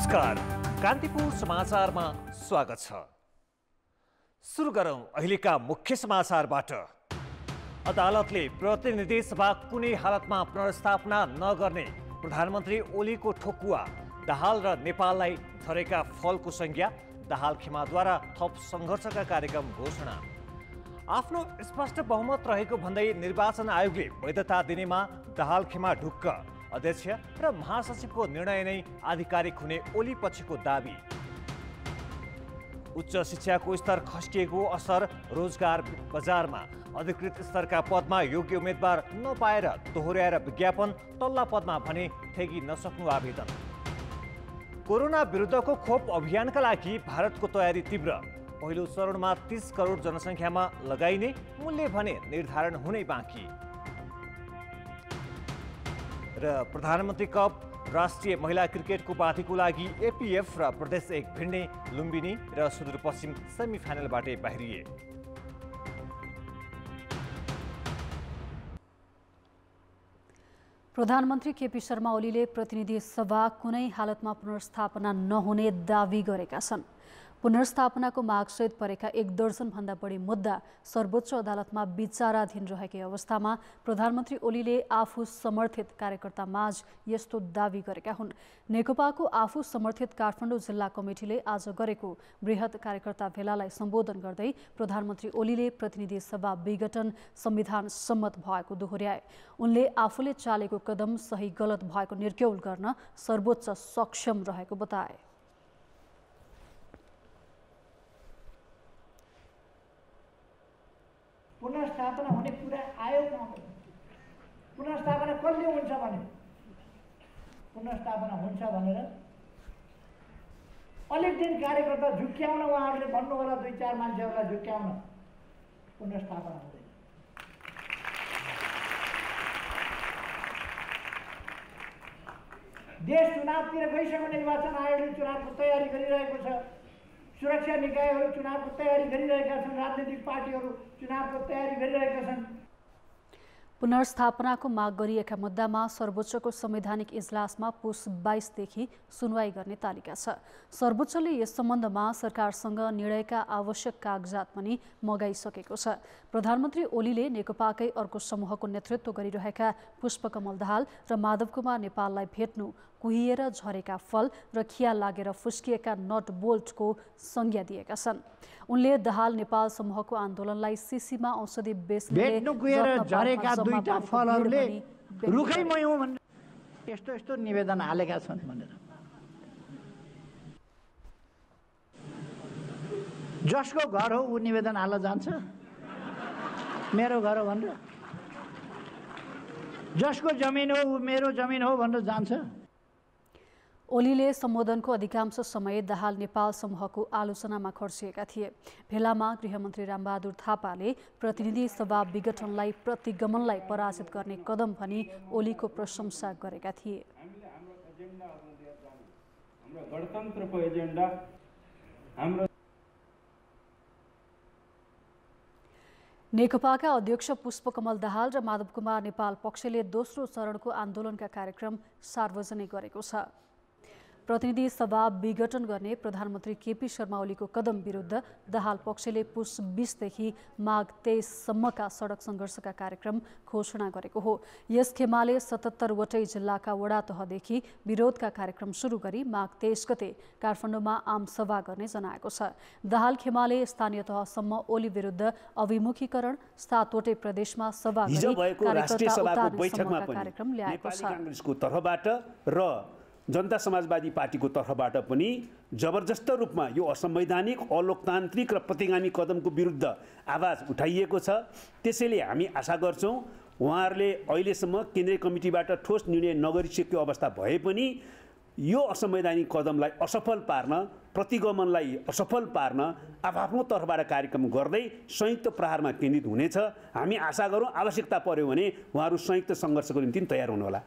नमस्कार, कान्तिपुर समाचारमा स्वागत छ। सुरु गरौं अहिलेका मुख्य समाचारबाट। अदालतले प्रतिनिधि सभा कुनै हालतमा पुनर्स्थापना नगर्ने प्रधानमन्त्री ओलीको ठोकुवा। दाहाल र नेपाललाई झरेका फलको संज्ञा। दाहाल खेमाद्वारा थप सङ्घर्षका कार्यक्रम घोषणा। आफ्नो स्पष्ट बहुमत रहेको भन्दै निर्वाचन आयोगले वैधता दिनेमा दाहाल खेमा ढुक्क। अध्यक्ष र महासचिवको निर्णय नै आधिकारिक हुने ओली पक्षको दाबी। उच्च शिक्षाको स्तर खस्किएको असर रोजगार बजारमा। अधिकृत स्तरका पदमा योग्य उम्मेदवार नपाएर दोहोर्याएर विज्ञापन, तल्ला पदमा भने ठेगी नसक्नु आवेदन। कोरोना विरुद्धको खोप अभियानका लागि भारतको तयारी तीव्र। पहिलो चरणमा 30 करोड जनसङ्ख्यामा लगाइने मूल्य भने निर्धारण हुनै बाँकी। र प्रधानमन्त्री कप राष्ट्रिय महिला क्रिकेटको पार्टीको लागि एपीएफ र प्रदेश 1 भिड्ने लुम्बिनी र सुदूरपश्चिम सेमिफाइनलबाटै बाहिरिए। प्रधानमन्त्री केपी शर्मा ओलीले प्रतिनिधि सभा कुनै हालतमा पुनर्स्थापना नहुने दावी गरेका छन्। पुनर्स्थापनाको मागसहित परेका 1 दर्जनभन्दा बढी मुद्दा सर्वोच्च अदालतमा विचाराधीन रहेकै अवस्थामा प्रधानमन्त्री ओलीले आफू समर्थित कार्यकर्तामाझ यस्तो दावी गरेका हुन्। नेकपाको आफू समर्थित काठमाडौँ जिल्ला कमिटीले आज गरेको बृहत कार्यकर्ता भेलालाई सम्बोधन गर्दै प्रधानमन्त्री ओलीले प्रतिनिधि सभा विघटन संविधान सम्मत भएको दोहोर्याए। उनले आफूले चालेको कदम सही गलत भएको निर्क्यौल गर्न सर्वोच्च सक्षम रहेको बताए। पुनर्स्थापना हुने कुरा आयोगमा पुनर्स्थापना कसले हुन्छ भने पुनर्स्थापना हुन्छ भनेर अलिक दिन कार्यकर्ता झुक्क्याउन उहाँहरूले भन्नु होला, 2-4 मान्छेहरूलाई झुक्क्याउन पुनर्स्थापना हुँदैन। देश चुनावतिर गइसक्यो। निर्वाचन आयोगले चुनावको तयारी गरिरहेको छ। सुरक्षा निकायहरू चुनावको तयारी गरिरहेका छन्। राजनीतिक पार्टीहरू चुनावको तयारी गरिरहेका छन्। पुनर्स्थापनाको माग गरिएका मुद्दामा सर्वोच्चको संवैधानिक इजलासमा पुस 22 देखि सुनवाई गर्ने तालिका छ। सर्वोच्चले यस सम्बन्धमा सरकारसँग निर्णयका आवश्यक कागजात पनि मगाइसकेको छ। प्रधानमन्त्री ओलीले नेकपाकै अर्को समूहको नेतृत्व गरिरहेका पुष्पकमल दाहाल र माधव कुमार नेपाललाई भेट्नु कुहिएर झरेका फल र खिया लागेर फुस्किएका नट बोल्टको संज्ञा दिएका छन्। उनले दाहाल नेपाल समूहको आन्दोलनलाई सिसीमा औषधि बेच्ने झरेका दुईटा फलहरूले रुखै मयौँ भनेर यस्तो निवेदन हालेका छन् भनेर। जसको घर हो ऊ निवेदन हाल्न जान्छ, मेरो घर हो भनेर। जसको जमिन हो ऊ मेरो जमिन हो भनेर जान्छ। ओलीले सम्बोधनको अधिकांश समय दाहाल नेपाल समूहको आलोचनामा खर्चिएका थिए। भेलामा गृहमन्त्री रामबहादुर थापाले प्रतिनिधि सभा विघटनलाई प्रतिगमनलाई पराजित गर्ने कदम भनी ओलीको प्रशंसा गरेका थिए। हाम्रो गणतन्त्रको एजेन्डा हाम्रो नेकपाका अध्यक्ष पुष्पकमल दाहाल र माधव कुमार नेपाल पक्षले दोस्रो चरणको आन्दोलनका कार्यक्रम सार्वजनिक गरेको छ। प्रतिनिधि सभा विघटन गर्ने प्रधानमन्त्री केपी शर्मा ओलीको कदम विरुद्ध दाहाल पक्षले पुस 20 देखि माघ 23 सम्मका सडक सङ्घर्षका कार्यक्रम घोषणा गरेको हो। यस खेमाले 77 वटै जिल्लाका वडा तहदेखि विरोधका कार्यक्रम सुरु गरी माघ 23 गते काठमाडौँमा आम सभा गर्ने जनाएको छ। दाहाल खेमाले स्थानीय तहसम्म ओली विरुद्ध अभिमुखीकरण 7 वटै प्रदेशमा सभा गरी कार्यक्रम ल्याएको छ। जनता समाजवादी पार्टीको तर्फबाट पनि जबरजस्त रूपमा यो असंवैधानिक, अलोकतान्त्रिक र प्रतिगामी कदमको विरुद्ध आवाज उठाइएको छ। त्यसैले हामी आशा गर्छौँ उहाँहरूले अहिलेसम्म केन्द्रीय कमिटीबाट ठोस निर्णय नगरिसकेको अवस्था भए पनि यो असंवैधानिक कदमलाई असफल पार्न, प्रतिगमनलाई असफल पार्न आफ्नो तर्फबाट कार्यक्रम गर्दै संयुक्त प्रहारमा केन्द्रित हुनेछ। हामी आशा गरौँ आवश्यकता पर्यो भने उहाँहरू संयुक्त सङ्घर्षको निम्ति तयार हुनुहोला।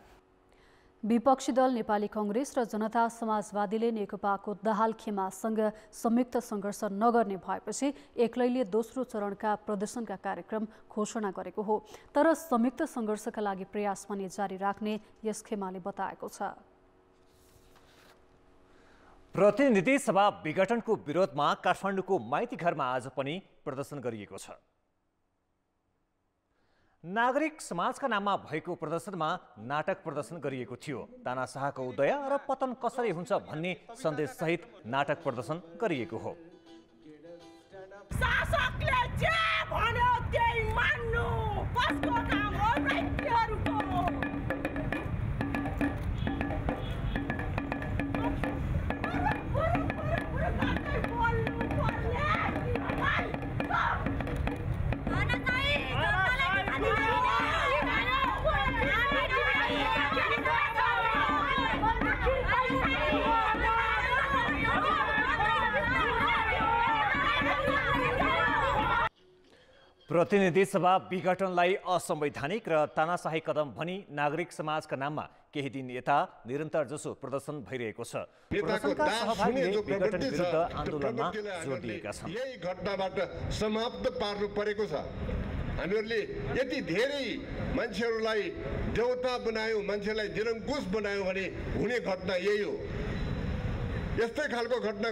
विपक्षी दल नेपाली कांग्रेस र जनता समाजवादीले नेकपाको दाहाल खेमासँग संयुक्त सङ्घर्ष नगर्ने भएपछि एक्लैले दोस्रो चरणका प्रदर्शनका कार्यक्रम घोषणा गरेको हो। तर संयुक्त सङ्घर्षका लागि प्रयास पनि जारी राख्ने यस खेमाले बताएको छ। प्रतिनिधि सभा विघटनको विरोधमा काठमाडौँको माइती घरमा आज पनि प्रदर्शन गरिएको छ। नागरिक समाजका नाममा भएको प्रदर्शनमा नाटक प्रदर्शन गरिएको थियो। तानाशाहको उदय र पतन कसरी हुन्छ भन्ने सन्देशसहित नाटक प्रदर्शन गरिएको हो। शासकले जे भन्यो त्यही मान्नु, कसको काम हो व्यक्तिहरूको। प्रतिनिधि सभा विघटनलाई असंवैधानिक र तानाशाही कदम भनी नागरिक समाजका नाममा केही दिन यता निरन्तर जसो प्रदर्शन भइरहेको छ। प्रदर्शनका सहभागीले विघटन विरुद्ध आन्दोलनमा जोड दिएका छन्। यही घटनाबाट समाप्त पार्नु परेको छ। हामीहरूले यति धेरै मान्छेहरूलाई देवता बनायौँ, मान्छेलाई निरङ्कुश बनायौँ भने हुने घटना यही हो। यस्तै खालको घटना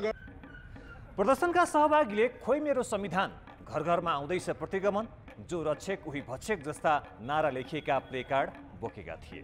प्रदर्शनका सहभागीले खोइ मेरो संविधान, घर घरमा आउँदैछ प्रतिगमन, जो रक्षक उही भक्षक जस्ता नारा लेखिएका प्लेकार्ड बोकेका थिए।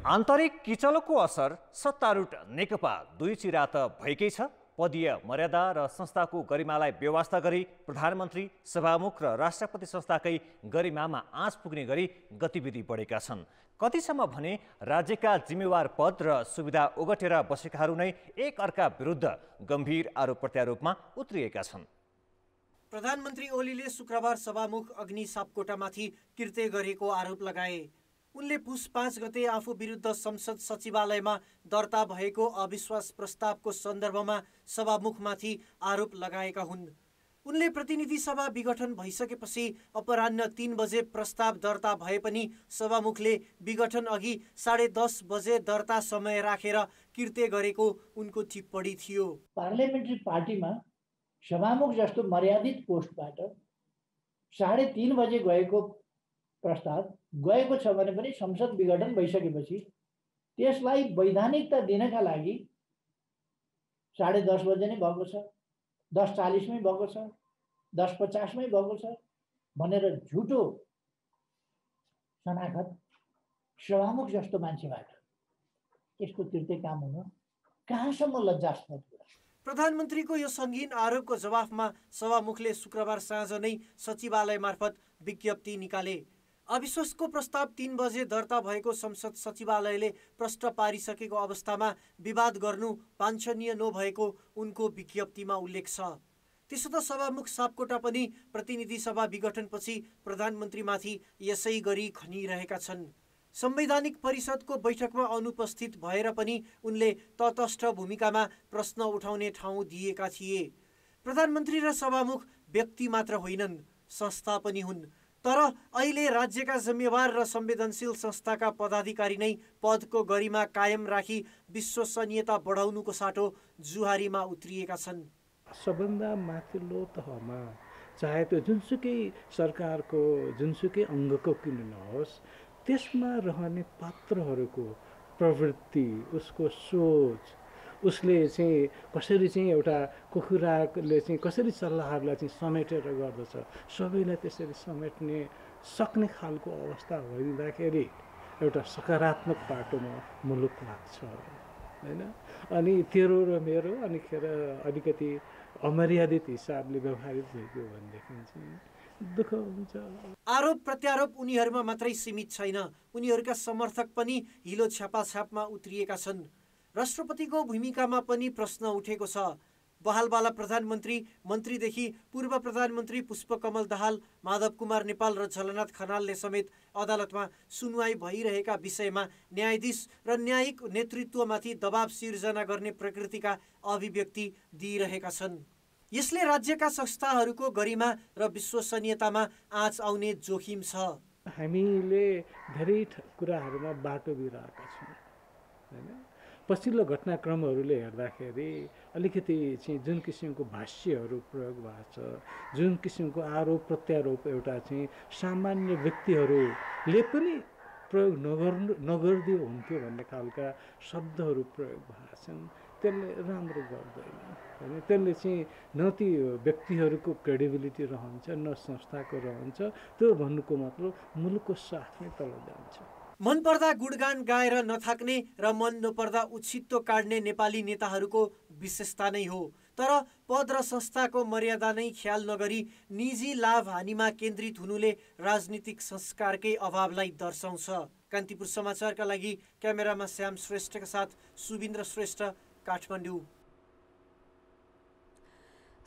आन्तरिक किचलोको असर सत्तारूढ नेकपा दुई चिरा त भएकै छ। पदीय मर्यादा र संस्थाको गरिमालाई व्यवस्था गरी प्रधानमन्त्री, सभामुख र राष्ट्रपति संस्थाकै गरिमामा आँच पुग्ने गरी गतिविधि बढेका छन्। कतिसम्म भने राज्यका जिम्मेवार पद र सुविधा ओगटेर बसेकाहरू नै एक अर्का विरुद्ध गम्भीर आरोप प्रत्यारोपमा उत्रिएका छन्। प्रधानमन्त्री ओलीले शुक्रबार सभामुख अग्नि सापकोटामाथि कृत्य गरेको आरोप लगाए। उनले पुस 5 गते आफू विरुद्ध संसद सचिवालयमा दर्ता भएको अविश्वास प्रस्तावको सन्दर्भमा सभामुखमाथि आरोप लगाएका हुन्। उनले प्रतिनिधि सभा विघटन भइसकेपछि अपराह्न 3 बजे प्रस्ताव दर्ता भए पनि सभामुखले विघटन अघि 10:30 बजे दर्ता समय राखेर कृत्य गरेको उनको टिप्पणी थियो। पार्लियामेन्ट्री पार्टीमा सभामुख जस्तो मर्यादित पोस्टबाट 3:30 बजे गएको प्रस्ताव गएको छ भने पनि संसद विघटन भइसकेपछि त्यसलाई वैधानिकता दिनका लागि 10:30 बजे नै भएको छ, 10:40 मै भएको छ, 10:50 मै भएको छ भनेर झुटो शनाखत सभामुख जस्तो मान्छेबाट यसको तिर्ते काम हुनु कहाँसम्म लज्जास्पद कुरा। प्रधानमन्त्रीको यो सङ्गीन आरोपको जवाफमा सभामुखले शुक्रबार साँझ नै सचिवालय मार्फत विज्ञप्ति निकाले। अविश्वासको प्रस्ताव 3 बजे दर्ता भएको संसद सचिवालयले प्रश्न पारिसकेको अवस्थामा विवाद गर्नु वाञ्छनीय नभएको उनको विज्ञप्तिमा उल्लेख छ। त्यसो त सभामुख सापकोटा पनि प्रतिनिधि सभा विघटनपछि प्रधानमन्त्रीमाथि यसै गरी खनिरहेका छन्। संवैधानिक परिषदको बैठकमा अनुपस्थित भएर पनि उनले तटस्थ भूमिकामा प्रश्न उठाउने ठाउँ दिएका थिए। प्रधानमन्त्री र सभामुख व्यक्ति मात्र होइनन्, संस्था पनि हुन्। तर अहिले राज्यका जिम्मेवार र संवेदनशील संस्थाका पदाधिकारी नै पदको गरिमा कायम राखी विश्वसनीयता बढाउनुको साटो जुहारीमा उत्रिएका छन्। सबभन्दा माथिल्लो तहमा चाहे त्यो जुनसुकै सरकारको जुनसुकै अङ्गको किन नहोस्, त्यसमा रहने पात्रहरूको प्रवृत्ति, उसको सोच, उसले चाहिँ कसरी चाहिँ एउटा कुखुराले चाहिँ कसरी सल्लाहहरूलाई चाहिँ समेटेर गर्दछ, सबैलाई त्यसरी समेट्ने सक्ने खालको अवस्था भइदिँदाखेरि एउटा सकारात्मक बाटोमा मुलुक लाग्छ हैन। अनि तेरो र मेरो अनिखेर अलिकति अमर्यादित हिसाबले व्यवहारित भएको भनेदेखि चाहिँ दुःख हुन्छ। आरोप प्रत्यारोप उनीहरूमा मात्रै सीमित छैन, उनीहरूका समर्थक पनि हिलो छ्यापाछ्यापमा उत्रिएका छन्। राष्ट्रपतिको भूमिकामा पनि प्रश्न उठेको छ। बहालवाला प्रधानमन्त्री, मन्त्रीदेखि पूर्व प्रधानमन्त्री पुष्पकमल दाहाल, माधव कुमार नेपाल र झलनाथ खनालले समेत अदालतमा सुनवाई भइरहेका विषयमा न्यायाधीश र न्यायिक नेतृत्वमाथि दबाव सिर्जना गर्ने प्रकृतिका अभिव्यक्ति दिइरहेका छन्। यसले राज्यका संस्थाहरूको गरिमा र विश्वसनीयतामा आँच आउने जोखिम छ। हामीले धेरै कुराहरूमा बाटो बिराएका छौँ हैन। पछिल्लो घटनाक्रमहरूले हेर्दाखेरि अलिकति चाहिँ जुन किसिमको भाष्यहरू प्रयोग भएको छ, जुन किसिमको आरोप प्रत्यारोप एउटा चाहिँ सामान्य व्यक्तिहरूले पनि प्रयोग नगरिदियो हुन्थ्यो भन्ने खालका शब्दहरू प्रयोग भएका छन्। त्यसले राम्रो गर्दैन होइन। त्यसले चाहिँ न ती व्यक्तिहरूको क्रेडिबिलिटी रहन्छ न संस्थाको रहन्छ। त्यो भन्नुको मतलब मुलुकको साथ नै तल जान्छ। मन पर्दा गुणगान गाएर नथाक्ने र मन नपर्दा उछित्तो काट्ने नेपाली नेताहरूको विशेषता नै हो। तर पद र संस्थाको मर्यादा नै ख्याल नगरी निजी लाभ हानिमा केन्द्रित हुनुले राजनीतिक संस्कारकै अभावलाई दर्शाउँछ। कान्तिपुर समाचारका लागि क्यामेरामा श्याम श्रेष्ठका साथ सुबिन्द्र श्रेष्ठ, काठमाडौँ।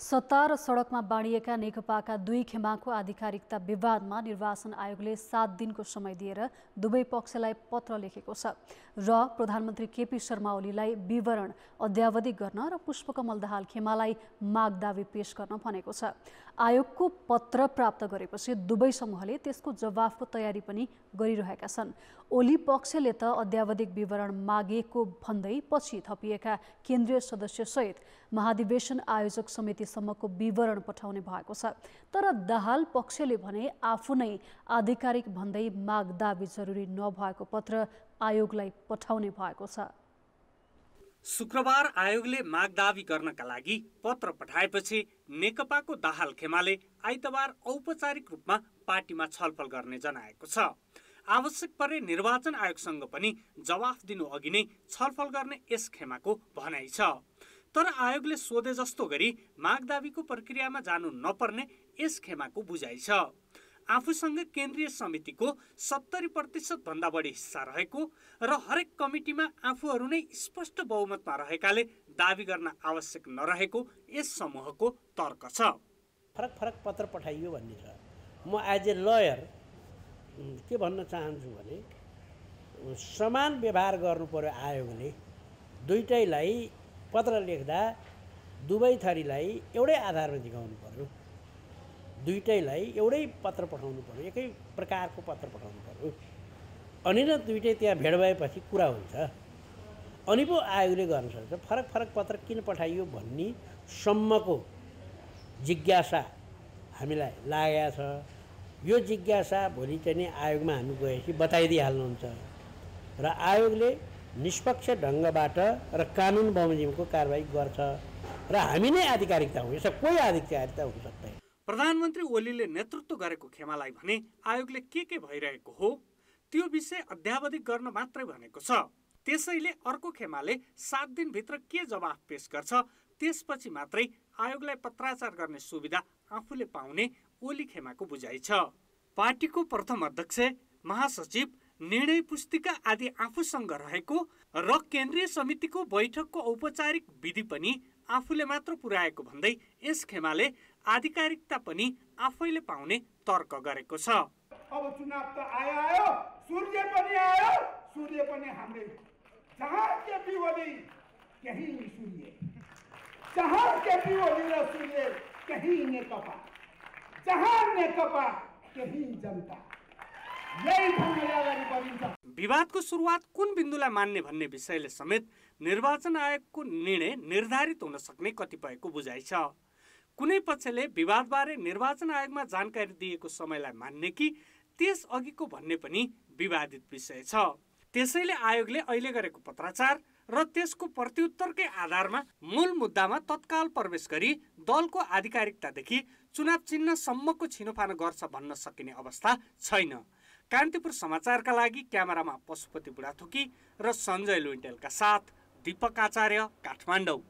सत्ता र सडकमा बाँडिएका नेकपाका 2 खेमाको आधिकारिकता विवादमा निर्वाचन आयोगले 7 दिनको समय दिएर दुवै पक्षलाई पत्र लेखेको छ र प्रधानमन्त्री केपी शर्मा ओलीलाई विवरण अद्यावधि गर्न र पुष्पकमल दाहाल खेमालाई मागदावी पेश गर्न भनेको छ। आयोगको पत्र प्राप्त गरेपछि दुवै समूहले त्यसको जवाफको तयारी पनि गरिरहेका छन्। ओली पक्षले त अद्यावधिक विवरण मागेको भन्दै पछि थपिएका केन्द्रीय सदस्यसहित महाधिवेशन आयोजक समितिसम्मको विवरण पठाउने भएको छ। तर दाहाल पक्षले भने आफू नै आधिकारिक भन्दै मागदावी जरुरी नभएको पत्र आयोगलाई पठाउने भएको छ। शुक्रबार आयोगले मागदावी गर्नका लागि पत्र पठाएपछि नेकपाको दाहाल खेमाले आइतबार औपचारिक रूपमा पार्टीमा छलफल गर्ने जनाएको छ। आवश्यक परे निर्वाचन आयोगसँग पनि जवाफ दिनु अघि नै छलफल गर्ने यस खेमाको भनाइ छ। तर आयोगले सोधे जस्तो गरी मागदावीको प्रक्रियामा जानु नपर्ने यस खेमाको बुझाइ छ। आफूसँग केन्द्रीय समितिको 70% भन्दा बढी हिस्सा रहेको र हरेक कमिटीमा आफूहरू नै स्पष्ट बहुमतमा रहेकाले दावी गर्न आवश्यक नरहेको यस समूहको तर्क छ। फरक फरक पत्र पठाइयो भन्ने छ। म एज ए लयर के भन्न चाहन्छु भने समान व्यवहार गर्नु पर्यो। आयोगले दुईटैलाई पत्र लेख्दा दुवै थरीलाई एउटै आधारमा झिकाउनु पर्यो। दुईटैलाई एउटै पत्र पठाउनु पर्यो, एकै प्रकारको पत्र पठाउनु पर्यो। अनि न दुईटै त्यहाँ भेट भएपछि कुरा हुन्छ। अनि पो आयोगले गर्न सक्छ। फरक फरक पत्र किन पठाइयो भन्ने सम्मको जिज्ञासा हामीलाई लागेको छ। यो जिज्ञासा भोलि चाहिँ आयोगमा हामी गएपछि बताइदिइहाल्नुहुन्छ र आयोगले निष्पक्ष ढङ्गबाट र कानुन बमोजिमको कारबाही गर्छ र हामी नै आधिकारिकता हो। यसमा कोही आधिकारिकता हुन सक्दैन। प्रधानमन्त्री ओलीले नेतृत्व गरेको खेमालाई भने आयोगले के भइरहेको हो त्यो विषय अद्यावधिक गर्न मात्रै भनेको छ। त्यसैले अर्को खेमाले 7 दिनभित्र के जवाफ पेश गर्छ त्यसपछि मात्रै आयोगलाई पत्राचार गर्ने सुविधा आफूले पाउने ओली खेमाको बुझाइ छ। पार्टीको प्रथम अध्यक्ष, महासचिव, निर्णय पुस्तिका आदि आफूसँग रहेको र केन्द्रीय समितिको बैठकको औपचारिक विधि पनि आफूले मात्र पुर्याएको भन्दै यस खेमाले आधिकारिकता पनि आफैले पाउने तर्क गरेको छ। अब चुनाव त आयो, सूर्य पनि आयो, सूर्य पनि हाम्रै। जहाँ केपी ओली कहीं सूर्य, जहाँ केपी ओली र सूर्य कहीं नेकपा, जहाँ नेकपा कहीं जनता। विवादको सुरुवात कुन बिन्दुलाई मान्ने भन्ने विषयले समेत निर्वाचन आयोगको निर्णय निर्धारित हुन सक्ने कतिपयको बुझाइ छ। कुनै पक्षले विवादबारे निर्वाचन आयोगमा जानकारी दिएको समयलाई मान्ने कि त्यस अघिको भन्ने पनि विवादित विषय छ। त्यसैले आयोगले अहिले गरेको पत्राचार र त्यसको प्रत्युत्तरकै आधारमा मूल मुद्दामा तत्काल प्रवेश गरी दलको आधिकारिकतादेखि चुनाव चिन्हसम्मको छिनोफानो गर्छ भन्न सकिने अवस्था छैन। कान्तिपुर समाचारका लागि क्यामेरामा पशुपति बुढाथोकी र सञ्जय लुइटेलका साथ दीपक आचार्य, काठमाडौँ।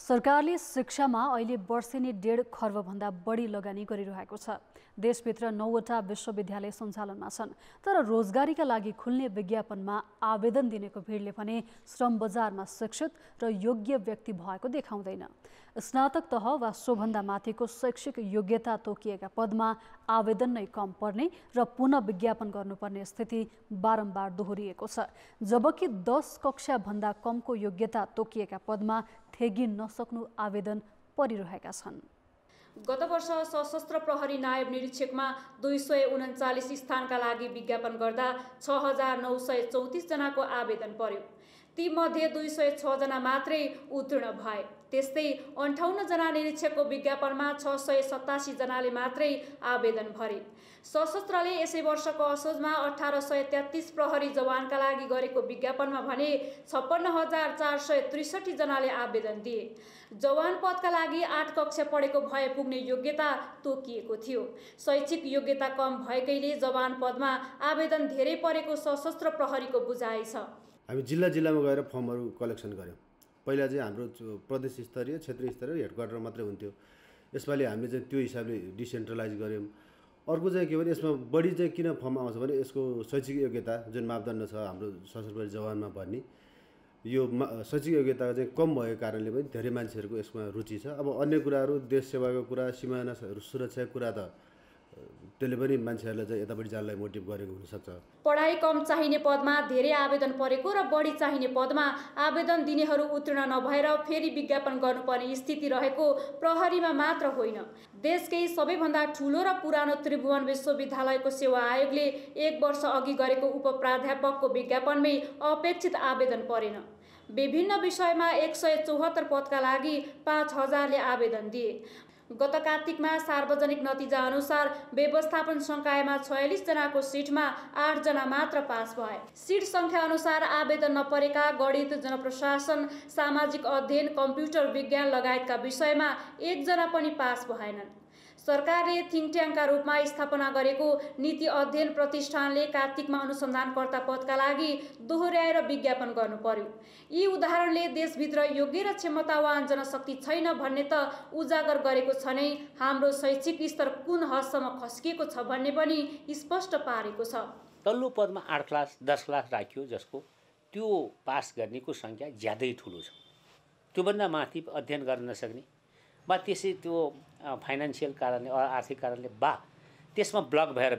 सरकारले शिक्षामा अहिले वर्षेनी 1.5 खर्बभन्दा बढी लगानी गरिरहेको छ। देशभित्र 9वटा विश्वविद्यालय सञ्चालनमा छन्। तर रोजगारीका लागि खुल्ने विज्ञापनमा आवेदन दिनेको भिडले भने श्रम बजारमा शिक्षित र योग्य व्यक्ति भएको देखाउँदैन। स्नातक तह वा सोभन्दा माथिको शैक्षिक योग्यता तोकिएका पदमा आवेदन नै कम पर्ने र पुनः विज्ञापन गर्नुपर्ने स्थिति बारम्बार दोहोरिएको छ। जबकि 10 कक्षा भन्दा कमको योग्यता तोकिएका पदमा थेगी नसक्नु आवेदन परिरहेका छन्। गत वर्ष सशस्त्र प्रहरी नायब निरीक्षकमा 239 स्थानका लागि विज्ञापन गर्दा 6934 जनाको आवेदन पर्यो। तीमध्ये 206 जना मात्रै उत्तीर्ण भए। त्यस्तै 58 जना निरीक्षकको विज्ञापनमा 687 जनाले मात्रै आवेदन भरे। सशस्त्रले यसै वर्षको असोजमा 1833 प्रहरी जवानका लागि गरेको विज्ञापनमा भने 56,463 जनाले आवेदन दिए। जवान पदका लागि 8 कक्षा पढेको भए पुग्ने योग्यता तोकिएको थियो। शैक्षिक योग्यता कम भएकैले जवान पदमा आवेदन धेरै परेको सशस्त्र प्रहरीको बुझाइ छ। हामी जिल्लामा गएर फर्महरू कलेक्सन गर्यौँ। पहिला चाहिँ हाम्रो प्रदेश स्तरीय क्षेत्रीय स्तरीय हेडक्वार्टर मात्रै हुन्थ्यो। यसपालि हामीले चाहिँ त्यो हिसाबले डिसेन्ट्रलाइज गर्यौँ। अर्को चाहिँ के भने यसमा बढी चाहिँ किन फर्म आउँछ भने यसको शैक्षिक योग्यता जुन मापदण्ड छ हाम्रो सशस्त्र जवानमा भन्ने यो शैक्षिक योग्यता चाहिँ कम भएको कारणले पनि धेरै मान्छेहरूको यसमा रुचि छ। अब अन्य कुराहरू देश सेवाको कुरा सीमाना सुरक्षाको कुरा त त्यसले पनि मान्छेहरूलाई चाहिँ यतापट्टि जानलाई मोटिभ गरेको हुनसक्छ। पढाइ कम चाहिने पदमा धेरै आवेदन परेको र बढी चाहिने पदमा आवेदन दिनेहरू उत्तीर्ण नभएर फेरि विज्ञापन गर्नुपर्ने स्थिति रहेको प्रहरीमा मात्र होइन, देशकै सबैभन्दा ठुलो र पुरानो त्रिभुवन विश्वविद्यालयको सेवा आयोगले 1 वर्ष अघि गरेको उपप्राध्यापकको विज्ञापनमै अपेक्षित आवेदन परेन। विभिन्न विषयमा 174 पदका लागि 5,000ले आवेदन दिए। गत कार्तिकमा सार्वजनिक नतिजा अनुसार व्यवस्थापन संकायमा 46 जनाको सिटमा 8 जना मात्र पास भए। सिट संख्या अनुसार आवेदन नपरेका गणित, जनप्रशासन, सामाजिक अध्ययन, कम्प्युटर विज्ञान लगायतका विषयमा 1 जना पनि पास भएनन्। सरकारले थिङ्क ट्याङ्कका रूपमा स्थापना गरेको नीति अध्ययन प्रतिष्ठानले कार्तिकमा अनुसन्धानकर्ता पदका लागि दोहोर्याएर विज्ञापन गर्नु पर्यो। यी उदाहरणले देशभित्र योग्य र क्षमतावान जनशक्ति छैन भन्ने त उजागर गरेको छ नै, हाम्रो शैक्षिक स्तर कुन हदसम्म खस्किएको छ भन्ने पनि स्पष्ट पारेको छ। तल्लो पदमा 8 क्लास 10 क्लास राखियो जसको त्यो पास गर्नेको सङ्ख्या ज्यादै ठुलो छ। त्योभन्दा माथि अध्ययन गर्न नसक्ने बा त्यसै त्यो फाइनेन्सियल कारणले आर्थिक कारणले बा त्यसमा ब्लक भएर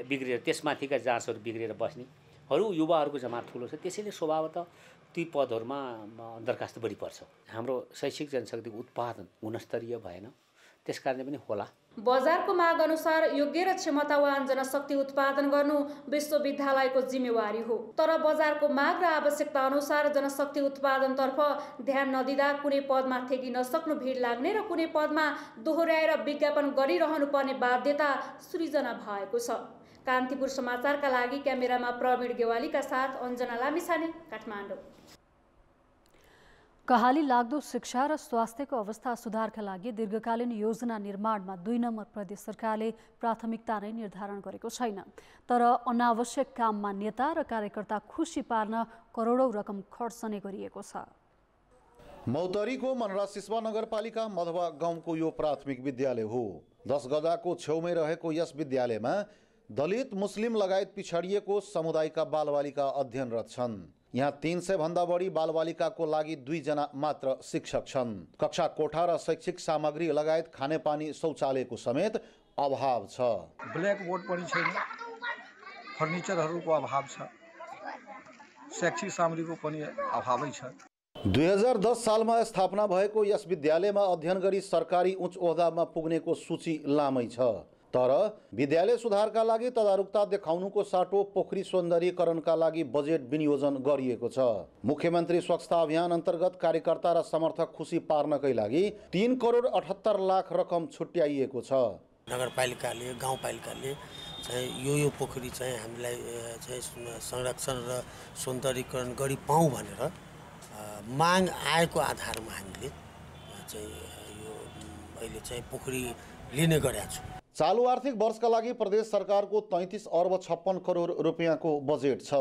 बिग्रेर त्यसमाथिका जाँचहरू बिग्रेर बस्नेहरू युवाहरूको जमात ठुलो छ। त्यसैले स्वभावतः ती पदहरूमा दरखास्त बढी पर्छ। हाम्रो शैक्षिक जनशक्तिको उत्पादन गुणस्तरीय भएन, त्यसकारणले पनि होला। बजारको माग अनुसार योग्य र क्षमतावान जनशक्ति उत्पादन गर्नु विश्वविद्यालयको जिम्मेवारी हो, तर बजारको माग र आवश्यकता अनुसार जनशक्ति उत्पादनतर्फ ध्यान नदिँदा कुनै पदमा ठेकी नसक्नु भिड लाग्ने र कुनै पदमा दोहोर्याएर विज्ञापन गरिरहनु पर्ने बाध्यता सृजना भएको छ। कान्तिपुर समाचारका लागि क्यामेरामा प्रवीण गेवालीका साथ अञ्जना लामिछाने, काठमाडौँ। कहाली लाग्दो शिक्षा र स्वास्थ्यको अवस्था सुधारका लागि दीर्घकालीन योजना निर्माणमा 2 नम्बर प्रदेश सरकारले प्राथमिकता नै निर्धारण गरेको छैन, तर अनावश्यक काममा नेता र कार्यकर्ता खुसी पार्न करोडौं रकम खर्चने गरिएको छ। मौतरीको मनरा सिस्वा नगरपालिका मधवा गाउँको यो प्राथमिक विद्यालय हो। 10 गजाको छेउमै रहेको यस विद्यालयमा दलित, मुस्लिम लगायत पिछडिएको समुदायका बालबालिका अध्ययनरत छन्। यहाँ 300 भन्दा बढी बालबालिकाको लागि 2 जना मात्र शिक्षक छन्। कक्षा कोठा र शैक्षिक सामग्री लगायत खानेपानी शौचालयको समेत अभाव छ। ब्ल्याक बोर्ड पनि छैन, फर्निचरहरूको अभाव छ, शैक्षिक सामग्रीको पनि अभावै छ। 2010 सालमा स्थापना भएको यस विद्यालयमा अध्ययन गरी सरकारी उच्च ओहदामा पुग्नेको सूची लामै छ, तर विद्यालय सुधारका लागि तदारुकता देखाउनुको साटो पोखरी सौन्दर्यीकरणका लागि बजेट विनियोजन गरिएको छ। मुख्यमन्त्री स्वच्छता अभियान अन्तर्गत कार्यकर्ता र समर्थक खुसी पार्नकै लागि 3 करोड 78 लाख रकम छुट्याइएको छ। नगरपालिकाले गाउँपालिकाले चाहिँ यो पोखरी चाहिँ हामीलाई चाहिँ संरक्षण र सौन्दर्यीकरण गरी पाऊँ भनेर माग आएको आधारमा हामीले चाहिँ यो अहिले चाहिँ पोखरी लिने गरेका छौँ। चालू आर्थिक वर्षका लागि प्रदेश सरकारको 33 अर्ब 56 करोड रुपियाँको बजेट छ।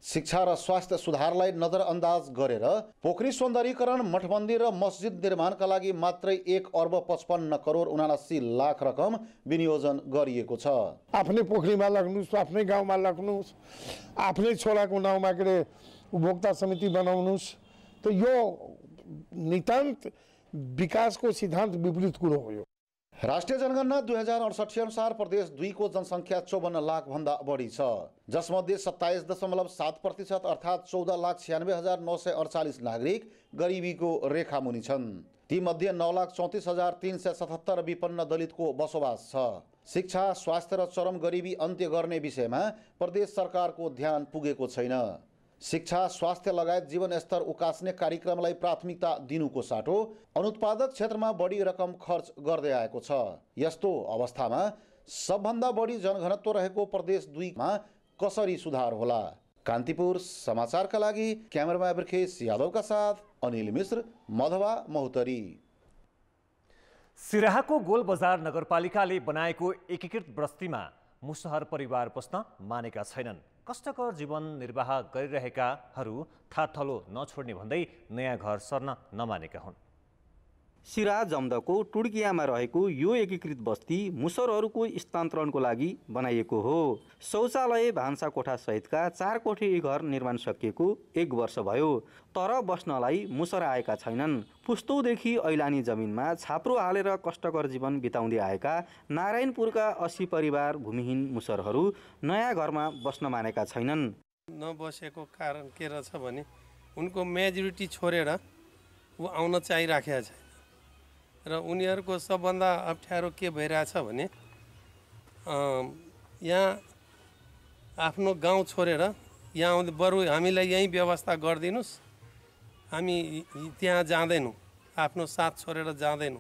शिक्षा र स्वास्थ्य सुधारलाई नजरअन्दाज गरेर पोखरी सौन्दर्यीकरण, मठमन्दिर र मस्जिद निर्माणका लागि मात्रै 1 अर्ब 55 करोड 79 लाख रकम विनियोजन गरिएको छ। आफ्नै पोखरीमा लाग्नुहोस्, आफ्नै गाउँमा लाग्नुहोस्, आफ्नै छोराको नाउँमा के उपभोक्ता समिति बनाउनुहोस्, त यो नितान्त विकासको सिद्धान्त विपरीत कुरो हो। यो राष्ट्रिय जनगणना 2068 अनुसार प्रदेश 2 को जनसङ्ख्या 54 लाख भन्दा बढी छ, जसमध्ये 27.7% अर्थात् 14,96,948 नागरिक गरिबीको रेखा मुनि छन्। तीमध्ये 9,34,377 विपन्न दलितको बसोबास छ। शिक्षा, स्वास्थ्य र चरम गरिबी अन्त्य गर्ने विषयमा प्रदेश सरकारको ध्यान पुगेको छैन। शिक्षा, स्वास्थ्य लगायत जीवनस्तर उकास्ने कार्यक्रमलाई प्राथमिकता दिनुको साटो अनुत्पादक क्षेत्रमा बढी रकम खर्च गर्दै आएको छ। यस्तो अवस्थामा सबभन्दा बढी जनघनत्व रहेको प्रदेश 2 मा कसरी सुधार होला? कान्तिपुर समाचारका लागि क्यामेरामा बिर्खेश यादवका साथ अनिल मिश्र, मधवा महोत्तरी। सिराहाको गोलबजार नगरपालिकाले बनाएको एकीकृत बस्तीमा मुसहर परिवार बस्न मानेका छैनन्। कष्टकर जीवन निर्वाह गरिरहेकाहरू थाथलो नछोड्ने भन्दै नयाँ घर सर्न नमानेका हुन्। सिराहा जमदको टुड्कियामा रहेको यो एकीकृत बस्ती मुसरहरूको स्थानान्तरणको लागि बनाइएको हो। शौचालय, भान्सा कोठा सहितका 4 कोठे घर निर्माण सकिएको 1 वर्ष भयो, तर बस्नलाई मुसर आएका छैनन्। पुस्तौदेखि ऐलानी जमिनमा छाप्रो हालेर कष्टकर जीवन बिताउँदै आएका नारायणपुरका 80 परिवार भूमिहीन मुसरहरू नयाँ घरमा बस्न मानेका छैनन्। नबसेको कारण के रहेछ भने उनको मेजोरिटी छोडेर ऊ आउन चाहिराखेका छ र उनीहरूको सबभन्दा अप्ठ्यारो के भइरहेछ भने यहाँ आफ्नो गाउँ छोडेर यहाँ आउँदै बरु हामीलाई यहीँ व्यवस्था गरिदिनुस्, हामी त्यहाँ जाँदैनौँ, आफ्नो साथ छोडेर जाँदैनौँ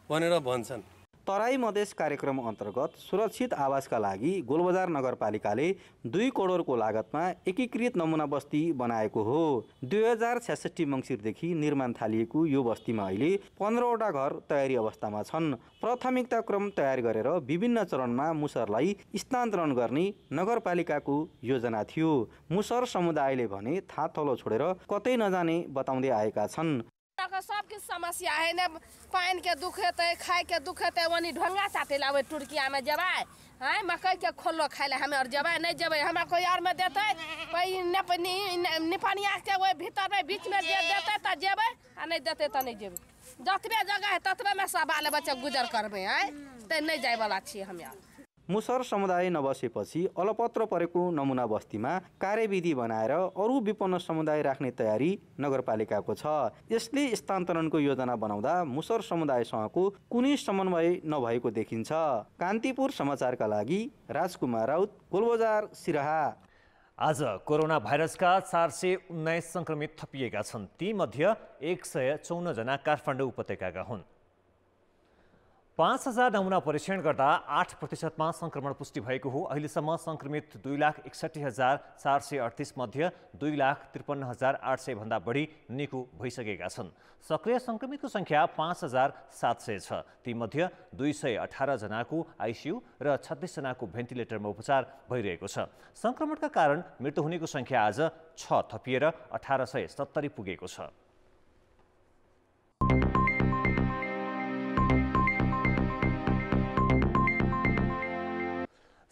भनेर भन्छन्। तराई मधेस कार्यक्रम अन्तर्गत सुरक्षित आवासका लागि गोलबजार नगरपालिकाले 2 करोडको लागतमा एकीकृत नमुना बस्ती बनाएको हो। 2066 मङ्सिरदेखि निर्माण थालिएको यो बस्तीमा अहिले 15वटा घर तयारी अवस्थामा छन्। प्राथमिकता क्रम तयार गरेर विभिन्न चरणमा मुसरलाई स्थानान्तरण गर्ने नगरपालिकाको योजना थियो। मुसर समुदायले भने थाथलो छोडेर कतै नजाने बताउँदै आएका छन्। सबके समस्या है ना, पानी के दुख है, खाए के दुख है, वनी ढंगा चाटे लावे टुर्किया में जबा है मकई के खोलो खाए ला हमें और जबा नहीं जबे हमें कोई और में देते निपनिया के वो भीतर में बीच में दे देते त जेबे आ नहीं देते त नहीं जेबे। जतबे जगह है ततबे में सब बाल बच्चा गुजर करबे है त नहीं जाय वाला छी हम। मुसर समुदाय नबसेपछि अलपत्र परेको नमुना बस्तीमा कार्यविधि बनाएर अरू विपन्न समुदाय राख्ने तयारी नगरपालिकाको छ। यसले स्थानान्तरणको योजना बनाउँदा मुसर समुदायसँगको कुनै समन्वय नभएको देखिन्छ। कान्तिपुर समाचारका लागि राजकुमार राउत, गोलबजार, सिराहा। आज कोरोना भाइरसका 419 संक्रमित थपिएका छन्। ती मध्ये 154 जना काठमाडौँ उपत्यकाका हुन्। 5000 नमुना परीक्षण गर्दा 8% संक्रमण पुष्टि भएको हो। अहिलेसम्म संक्रमित 2,61,438 मध्ये 2,53,800 भन्दा बढी निको भइसकेका छन्। सक्रिय संक्रमितको संख्या 5,700 छ। ती मध्ये 218 जनाको आइसियु र 26 जनाको भेन्टिलेटरमा उपचार भइरहेको छ। संक्रमणका कारण मृत्यु हुनेको संख्या आज 6 थपिएर 1870 पुगेको छ।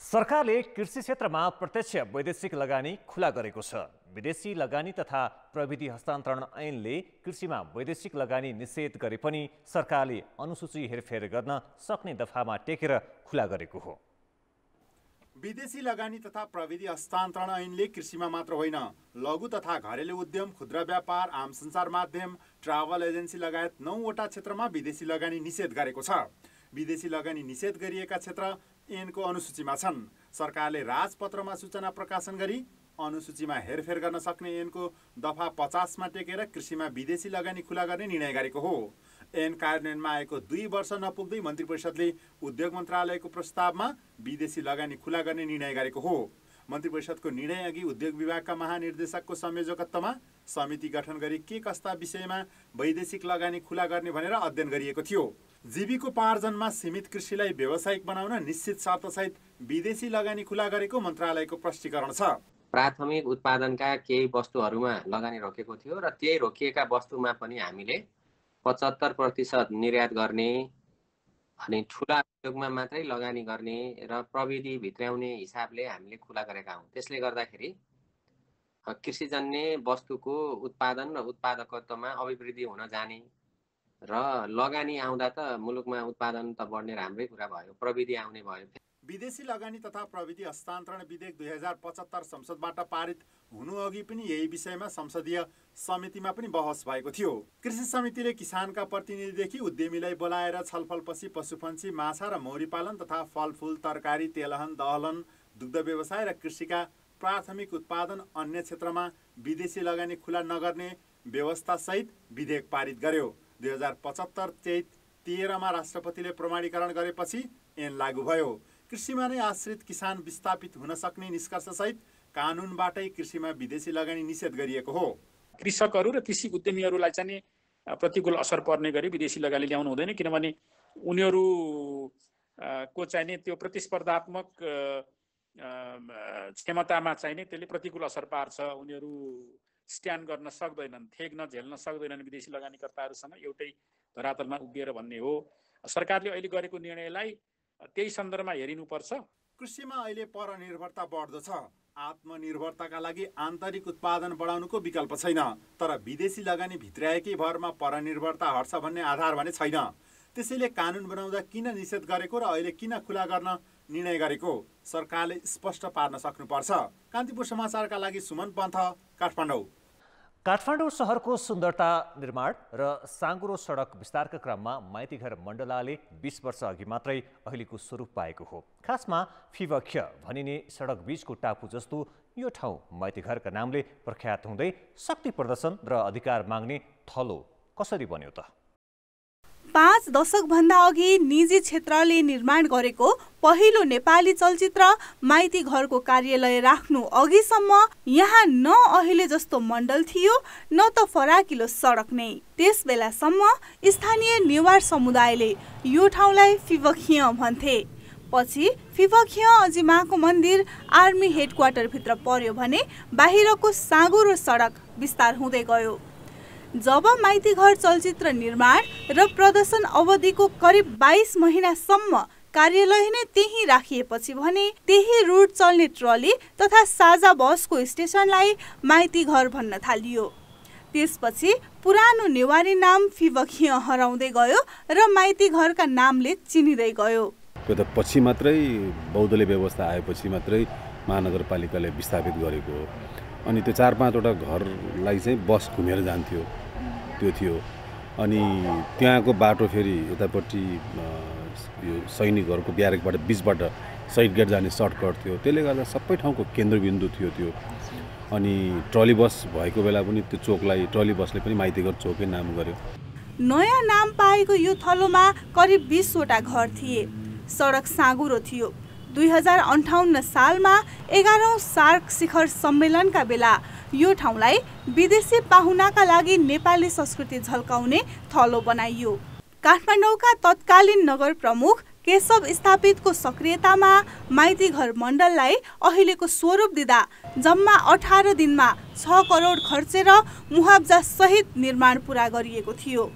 सरकारले कृषि क्षेत्रमा प्रत्यक्ष वैदेशिक लगानी खुला गरेको छ। विदेशी लगानी तथा प्रविधि हस्तान्तरण ऐनले कृषिमा वैदेशिक लगानी निषेध गरे पनि सरकारले अनुसूची हेरफेर गर्न सक्ने दफामा टेकेर खुला गरेको हो। विदेशी लगानी तथा प्रविधि हस्तान्तरण ऐनले कृषिमा मात्र होइन, लघु तथा घरेलु उद्यम, खुद्रा व्यापार, आम सञ्चार माध्यम, ट्राभल एजेन्सी लगायत 9वटा क्षेत्रमा विदेशी लगानी निषेध गरेको छ। विदेशी लगानी निषेध गरिएका क्षेत्र ऐनको अनुसूचीमा छन्। सरकारले राजपत्रमा सूचना प्रकाशन गरी अनुसूचीमा हेरफेर गर्न सक्ने ऐनको दफा 50 मा टेकेर कृषिमा विदेशी लगानी खुला गर्ने निर्णय गरेको हो। ऐन कार्यान्वयनमा आएको 2 वर्ष नपुग्दै मन्त्री परिषदले उद्योग मन्त्रालयको प्रस्तावमा विदेशी लगानी खुला गर्ने निर्णय गरेको हो। मन्त्री परिषदको निर्णय अघि उद्योग विभागका महानिर्देशकको संयोजकत्वमा समिति गठन गरी के कस्ता विषयमा वैदेशिक लगानी खुला गर्ने भनेर अध्ययन गरिएको थियो। जीविकोपार्जनमा सीमित कृषिलाई व्यावसायिक बनाउन निश्चित शर्तसहित विदेशी लगानी खुला गरेको मन्त्रालयको प्रष्टीकरण छ। प्राथमिक उत्पादनका केही वस्तुहरूमा लगानी रोकेको थियो र त्यही रोकिएका वस्तुमा पनि हामीले 75% निर्यात गर्ने अनि ठुला उद्योगमा मात्रै लगानी गर्ने र प्रविधि भित्राउने हिसाबले हामीले खुला गरेका हौँ। त्यसले गर्दाखेरि कृषिजन्य वस्तुको उत्पादन र उत्पादकत्वमा अभिवृद्धि हुन जाने र लगानी आउँदा त मुलुकमा उत्पादन त बढ्ने राम्रै कुरा भयो, प्रविधि आउने भयो। विदेशी लगानी तथा प्रविधि हस्तान्तरण विधेयक 2075 संसदबाट पारित हुनु अघि पनि यही विषयमा संसदीय समितिमा पनि बहस भएको थियो। कृषि समितिले किसानका प्रतिनिधिदेखि उद्यमीलाई बोलाएर छलफलपछि पशुपन्छी, माछा र मौरी पालन तथा फलफूल, तरकारी, तेलहन, दहलन, दुग्ध व्यवसाय र कृषिका प्राथमिक उत्पादन अन्य क्षेत्रमा विदेशी लगानी खुला नगर्ने व्यवस्थासहित विधेयक पारित गर्यो। 2075 चैत 13मा राष्ट्रपतिले प्रमाणीकरण गरेपछि ऐन लागू भयो। कृषिमा नै आश्रित किसान विस्थापित हुन सक्ने निष्कर्षसहित कानुनबाटै कृषिमा विदेशी लगानी निषेध गरिएको हो। कृषकहरू र कृषि उद्यमीहरूलाई चाहिँ प्रतिकूल असर पर्ने गरी विदेशी लगानी ल्याउनु हुँदैन, किनभने उनीहरू को चाहिने त्यो प्रतिस्पर्धात्मक क्षमतामा चाहिने त्यसले प्रतिकूल असर पार्छ। उनीहरू स्ट्यान्ड गर्न सक्दैनन्, थेग्न झेल्न सक्दैनन् विदेशी लगानीकर्ताहरूसँग एउटै धरातलमा उभिएर भन्ने हो। सरकारले अहिले गरेको निर्णयलाई त्यही सन्दर्भमा हेरिनुपर्छ। कृषिमा अहिले परनिर्भरता बढ्दो छ। आत्मनिर्भरताका लागि आन्तरिक उत्पादन बढाउनुको विकल्प छैन, तर विदेशी लगानी भित्र्याएकै भरमा परनिर्भरता हट्छ भन्ने आधार भने छैन। त्यसैले कानुन बनाउँदा किन निषेध गरेको र अहिले किन खुला गर्न निर्णय गरेको सरकारले स्पष्ट पार्न सक्नुपर्छ। कान्तिपुर समाचारका लागि सुमन पन्थ, काठमाडौँ। काठमाडौँ सहरको सुन्दरता निर्माण र साँगुरो सडक विस्तारका क्रममा माइतीघर मण्डलाले 20 वर्ष अघि मात्रै अहिलेको स्वरूप पाएको हो। खासमा फिवख्य भनिने सडक बीचको टापु जस्तो यो ठाउँ माइतीघरका नामले प्रख्यात हुँदै शक्ति प्रदर्शन र अधिकार माग्ने थलो कसरी बन्यो त? 5 दशकभन्दा अघि निजी क्षेत्रले निर्माण गरेको पहिलो नेपाली चलचित्र माइती घरको कार्यालय राख्नु अघिसम्म यहाँ न अहिले जस्तो मण्डल थियो न त फराकिलो सडक नै। त्यस बेलासम्म स्थानीय नेवार समुदायले यो ठाउँलाई फिवखिया भन्थे। पछि फिवखिया अजिमाको मन्दिर आर्मी हेडक्वार्टरभित्र पर्यो भने बाहिरको साँगुरो सडक विस्तार हुँदै गयो। जब माइती घर चलचित्र निर्माण र प्रदर्शन अवधिको करिब 22 महिनासम्म कार्यालय नै त्यही राखिएपछि भने त्यही रुट चल्ने ट्रली तथा साझा बसको स्टेसनलाई माइती घर भन्न थालियो। त्यसपछि पुरानो नेवारी नाम फिवखिया हराउँदै गयो र माइती घरका नामले चिनिँदै गयो। त्यो त पछि मात्रै बौद्धले व्यवस्था आएपछि मात्रै महानगरपालिकाले विस्थापित गरेको हो। अनि त्यो 4-5वटा घरलाई चाहिँ बस घुमेर जान्थ्यो, त्यो थियो। अनि त्यहाँको बाटो फेरि यतापट्टि यो सैनिकहरूको ब्यारेकबाट बिचबाट साइड गेट जाने सर्टकट थियो। त्यसले गर्दा सबै ठाउँको केन्द्रबिन्दु थियो त्यो। अनि ट्रली बस भएको बेला पनि त्यो चोकलाई ट्रली बसले पनि माइतीघर चोकै नाम गर्यो। नयाँ नाम पाएको यो थलोमा करिब 20 वटा घर थिए। सडक साँगुरो थियो। 2058 सालमा 11औं सार्क शिखर सम्मेलनका बेला यो ठाउँलाई विदेशी पाहुनाका लागि नेपाली संस्कृति झल्काउने थलो बनाइयो। काठमाडौँका तत्कालीन नगर प्रमुख केशव स्थापितको सक्रियतामा माइती घर मण्डललाई अहिलेको स्वरूप दिँदा जम्मा 18 दिनमा 6 करोड खर्चेर मुआब्जा सहित निर्माण पूरा गरिएको थियो।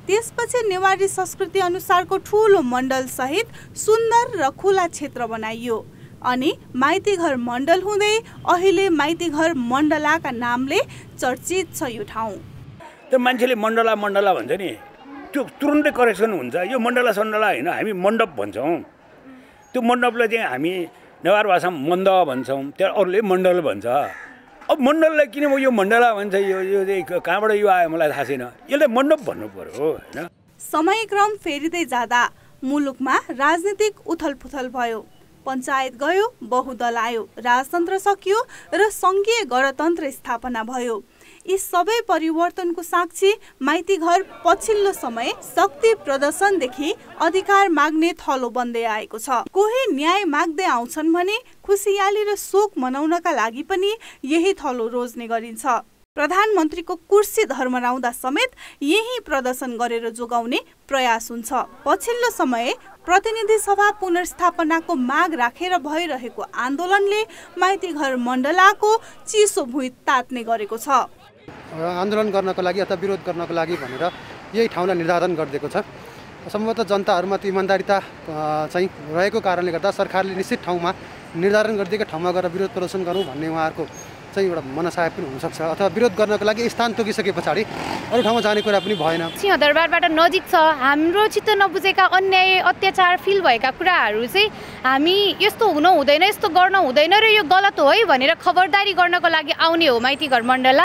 त्यसपछि नेवारी संस्कृति अनुसारको ठूलो मण्डल सहित सुन्दर र खुला क्षेत्र बनाइयो। अनि माइती घर मण्डल हुँदै अहिले माइती घर मण्डलाका नामले चर्चित छ यो ठाउँ। त्यो मान्छेले मण्डला मण्डला भन्छ नि, त्यो तुरुन्तै करेक्सन हुन्छ। यो मण्डला सण्डला होइन, हामी मण्डप भन्छौँ। त्यो मण्डपलाई चाहिँ हामी नेवार भाषामा मण्ड भन्छौँ, त्यहाँ अरूले मण्डल भन्छ। अब मण्डललाई किन यो मण्डला भन्छ, यो चाहिँ कहाँबाट यो आयो मलाई थाहा छैन। यसलाई मण्डप भन्नु पर्यो होइन। समयक्रम फेरिँदै जाँदा मुलुकमा राजनीतिक उथलपुथल भयो। पञ्चायत गयो, बहुदल आयो, राजतन्त्र सकियो र सङ्घीय गणतन्त्र स्थापना भयो। यी सबै परिवर्तनको साक्षी माइती घर पछिल्लो समय शक्ति प्रदर्शनदेखि अधिकार माग्ने थलो बन्दै आएको छ। कोही न्याय माग्दै आउँछन् भने खुसियाली र शोक मनाउनका लागि पनि यही थलो रोज्ने गरिन्छ। प्रधानमन्त्रीको कुर्सी धर्मराउँदा समेत यही प्रदर्शन गरेर जोगाउने प्रयास हुन्छ। पछिल्लो समय प्रतिनिधि सभा पुनर्स्थापनाको माग राखेर भइरहेको आन्दोलनले माइती घर मण्डलाको चिसो भुइँ तात्ने गरेको छ। आन्दोलन गर्नको लागि अथवा विरोध गर्नको लागि भनेर यही ठाउँलाई निर्धारण गरिदिएको छ। सम्भवतः जनताहरूमा त्यो इमान्दारिता चाहिँ रहेको कारणले गर्दा सरकारले निश्चित ठाउँमा निर्धारण गरिदिएको ठाउँमा गएर विरोध प्रदर्शन गरौँ भन्ने उहाँहरूको चाहिँ एउटा मनसाय पनि हुनसक्छ। अथवा विरोध गर्नको लागि स्थान तोकिसके पछाडि अरू ठाउँमा जाने कुरा पनि भएन। सिंहदरबारबाट नजिक छ। हाम्रो चित्त नबुझेका अन्याय अत्याचार फिल भएका कुराहरू चाहिँ हामी यस्तो हुन हुँदैन, यस्तो गर्न हुँदैन र यो गलत हो है भनेर खबरदारी गर्नको लागि आउने हो माइती घर मण्डला।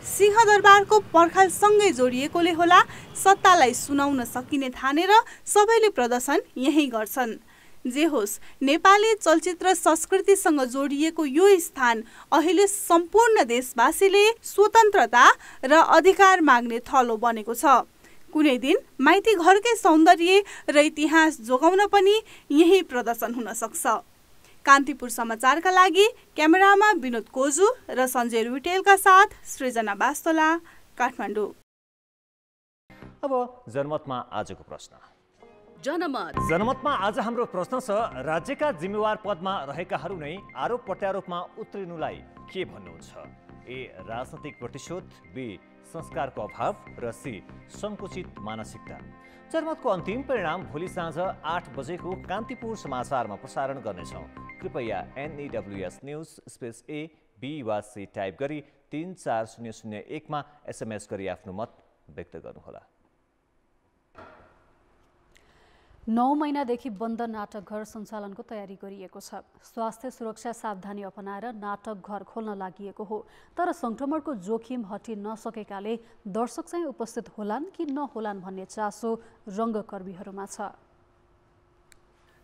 सिंहदरबारको पर्खालसँगै जोडिएकोले होला सत्तालाई सुनाउन सकिने ठानेर सबैले प्रदर्शन यही गर्छन्। जे होस्, नेपाली चलचित्र संस्कृतिसँग जोडिएको यो स्थान अहिले सम्पूर्ण देशवासीले स्वतन्त्रता र अधिकार माग्ने थलो बनेको छ। कुनै दिन माइती घरकै सौन्दर्य र इतिहास जोगाउन पनि यही प्रदर्शन हुन सक्छ। कान्तिपुर समाचारका लागि क्यामेरामा विनोद कोजु र सञ्जय रुटेलका साथ सृजना बास्तोला, काठमाडौँ। अब जनमतमा आजको प्रश्न। जनमतमा आज हाम्रो प्रश्न छ, राज्यका जिम्मेवार पदमा रहेकाहरू नै आरोप प्रत्यारोपमा उत्रिनुलाई के भन्नुहुन्छ? ए राजनैतिक प्रतिशोध, बी संस्कारको अभाव र सी संकुचित मानसिकता। जनमतको अन्तिम परिणाम भोलि साँझ 8 बजेको कान्तिपुर समाचारमा प्रसारण गर्नेछौँ। कृपया NEWS news space A B वा C टाइप गरी 34001 मा SMS गरी आफ्नो मत व्यक्त गर्नुहोला। 9 महिनादेखि बन्द नाटकघर सञ्चालनको तयारी गरिएको छ। स्वास्थ्य सुरक्षा सावधानी अपनाएर नाटकघर खोल्न लागि हो, तर संक्रमणको जोखिम हटि नसकेकाले दर्शक चाहिँ उपस्थित होलान् कि नहोलान् भन्ने चासो रङ्गकर्मीहरूमा छ।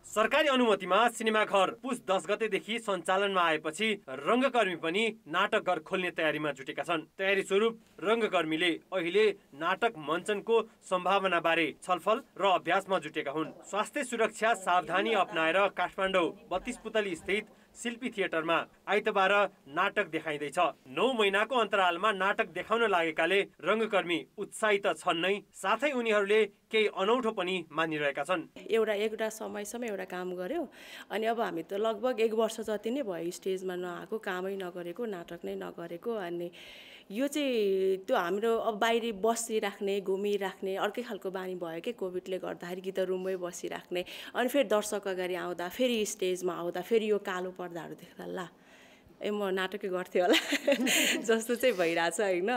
सरकारी अनुमतिमा सिनेमाघर पुस 10 गतेदेखि सञ्चालनमा आएपछि रङ्गकर्मी पनि नाटकघर खोल्ने तयारीमा जुटेका छन्। तयारी स्वरूप रङ्गकर्मीले अहिले नाटक मञ्चनको सम्भावनाबारे छलफल र अभ्यासमा जुटेका हुन्। स्वास्थ्य सुरक्षा सावधानी अपनाएर काठमाडौँ 32 पुतली स्थित शिल्पी थिएटरमा आइतबार नाटक देखाइँदैछ। 9 महिनाको अन्तरालमा नाटक देखाउन लागेकाले रङ्गकर्मी उत्साहित छन् नै, साथै उनीहरूले केही अनौठो पनि मानिरहेका छन्। एउटा समयसम्म एउटा काम गर्यो, अनि अब हामी त लगभग 1 वर्ष जति नै भयो स्टेजमा नआएको, कामै नगरेको, नाटक नै नगरेको। अनि यो चाहिँ त्यो हाम्रो अब बाहिर बसिराख्ने, घुमिराख्ने अर्कै खालको बानी भयो कि कोभिडले गर्दाखेरि, कि त रुममै बसिराख्ने, अनि फेरि दर्शक अगाडि आउँदा, फेरि स्टेजमा आउँदा, फेरि यो कालो पर्दाहरू देख्दा ल म नाटकै गर्थेँ होला जस्तो चाहिँ भइरहेछ होइन।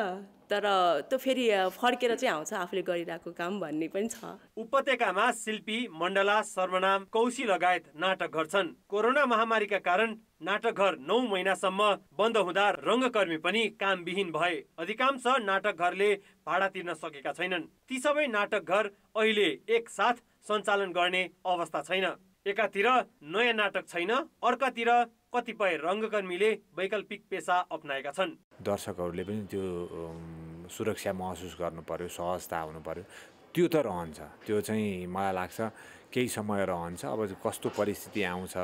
तर त्यो फेरि फर्केर चाहिँ आउँछ आफूले गरिरहेको काम भन्ने पनि छ। उपत्यकामा शिल्पी, मण्डला, सर्वनाम, कौशी लगायत नाटकघर छन्। कोरोना महामारीका कारण नाटकघर 9 महिनासम्म बन्द हुँदा रङ्गकर्मी पनि कामविहीन भए। अधिकांश नाटकघरले भाडा तिर्न सकेका छैनन्। ती सबै नाटकघर अहिले एकसाथ सञ्चालन गर्ने अवस्था छैन। एकातिर नयाँ नाटक छैन, अर्कातिर कतिपय रङ्गकर्मीले वैकल्पिक पेसा अप्नाएका छन्। दर्शकहरूले पनि त्यो सुरक्षा महसुस गर्नु पर्यो, सहजता हुनु पर्यो, त्यो त रहन्छ। त्यो चाहिँ मलाई लाग्छ केही समय रहन्छ। अब कस्तो परिस्थिति आउँछ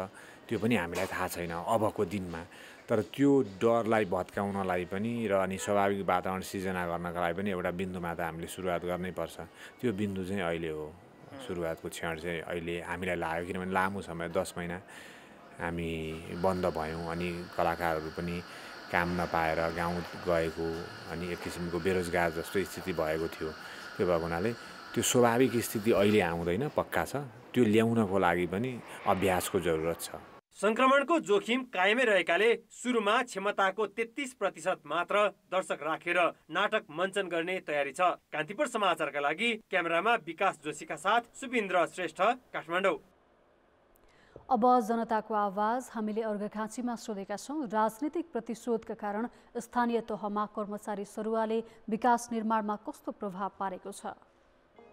त्यो पनि हामीलाई थाहा छैन अबको दिनमा, तर त्यो डरलाई भत्काउनलाई पनि र अनि स्वाभाविक वातावरण सिर्जना गर्नका लागि पनि एउटा बिन्दुमा त हामीले सुरुवात गर्नै पर्छ। त्यो बिन्दु चाहिँ अहिले हो। सुरुवातको क्षण चाहिँ अहिले हामीलाई लाग्यो, किनभने लामो समय 10 महिना हामी बन्द भयौँ, अनि कलाकारहरू पनि काम नपाएर गाउँ गएको, अनि एक किसिमको बेरोजगार जस्तो स्थिति भएको थियो। त्यो भएको हुनाले त्यो स्वाभाविक स्थिति अहिले आउँदैन, पक्का छ। त्यो ल्याउनको लागि पनि अभ्यासको जरुरत छ। संक्रमणको जोखिम कायमै रहेकाले सुरुमा क्षमताको 33% मात्र दर्शक राखेर नाटक मञ्चन गर्ने तयारी छ। कान्तिपुर समाचारका लागि क्यामेरामा विकास जोशीका साथ सुबिन्द्र श्रेष्ठ, काठमाडौँ। अब जनताको आवाज हामीले अर्घाखाँचीमा सोधेका छौँ। राजनीतिक प्रतिशोधका कारण स्थानीय तहमा कर्मचारी सरुवाले विकास निर्माणमा कस्तो प्रभाव पारेको छ?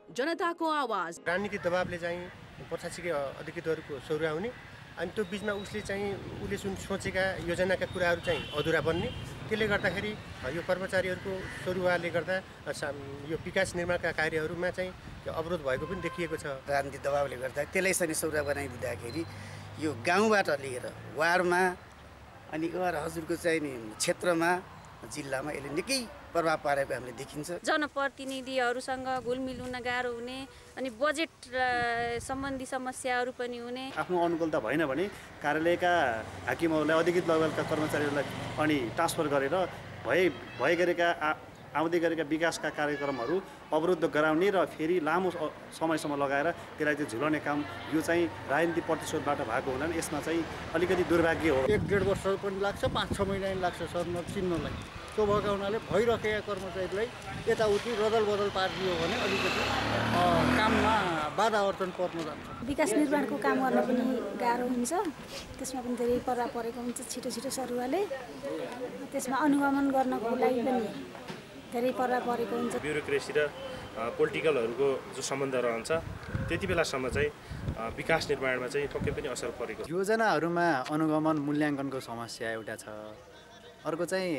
जनताको आवाज। राजनीतिक दबावले चाहिँ प्रशासकीय अधिकृतहरूको सरुवा हुने, अनि त्यो बिचमा उसले जुन सोचेका योजनाका कुराहरू चाहिँ अधुरा बन्ने, त्यसले गर्दाखेरि यो कर्मचारीहरूको सरुवाले गर्दा यो विकास निर्माणका कार्यहरूमा चाहिँ अवरोध भएको पनि देखिएको छ। राजनीतिक दबावले गर्दा त्यसलाई चाहिँ सरुवा बनाइदिँदाखेरि यो गाउँबाट लिएर वार्डमा अनि हजुरको चाहिँ नि क्षेत्रमा, जिल्लामा यसले निकै प्रभाव पारेको हामीले देखिन्छ। जनप्रतिनिधिहरूसँग घुलमिल हुन गाह्रो हुने, अनि बजेट सम्बन्धी समस्याहरू पनि हुने। आफ्नो अनुकूलता भएन भने कार्यालयका हाकिमहरूलाई, अधिकृत लेभलका कर्मचारीहरूलाई अनि ट्रान्सफर गरेर भए गरेका आउँदै गरेका विकासका कार्यक्रमहरू अवरुद्ध गराउने र फेरि लामो समयसम्म लगाएर त्यसलाई चाहिँ झुलाउने काम यो चाहिँ राजनीतिक प्रतिशोधबाट भएको हुनाले यसमा चाहिँ अलिकति दुर्भाग्य हो। 1-1.5 वर्ष पनि लाग्छ, 5-6 महिना पनि लाग्छ सर्न चिन्नलाई। त्यो भएको हुनाले भइरहेका कर्मचारीलाई यताउति रदल बदल पारिदियो भने अलिकति काममा बाधा अडचन पर्न जान्छ। विकास निर्माणको काम गर्न पनि गाह्रो हुन्छ, त्यसमा पनि धेरै प्रभाव परेको हुन्छ। छिटो सरुवाले त्यसमा अनुगमन गर्नको लागि पनि धेरै प्रभाव परेको हुन्छ। ब्युरोक्रेसी र पोलिटिकलहरूको जो सम्बन्ध रहन्छ त्यति बेलासम्म चाहिँ विकास निर्माणमा चाहिँ पक्कै पनि असर परेको छ। योजनाहरूमा अनुगमन मूल्याङ्कनको समस्या एउटा छ। अर्को चाहिँ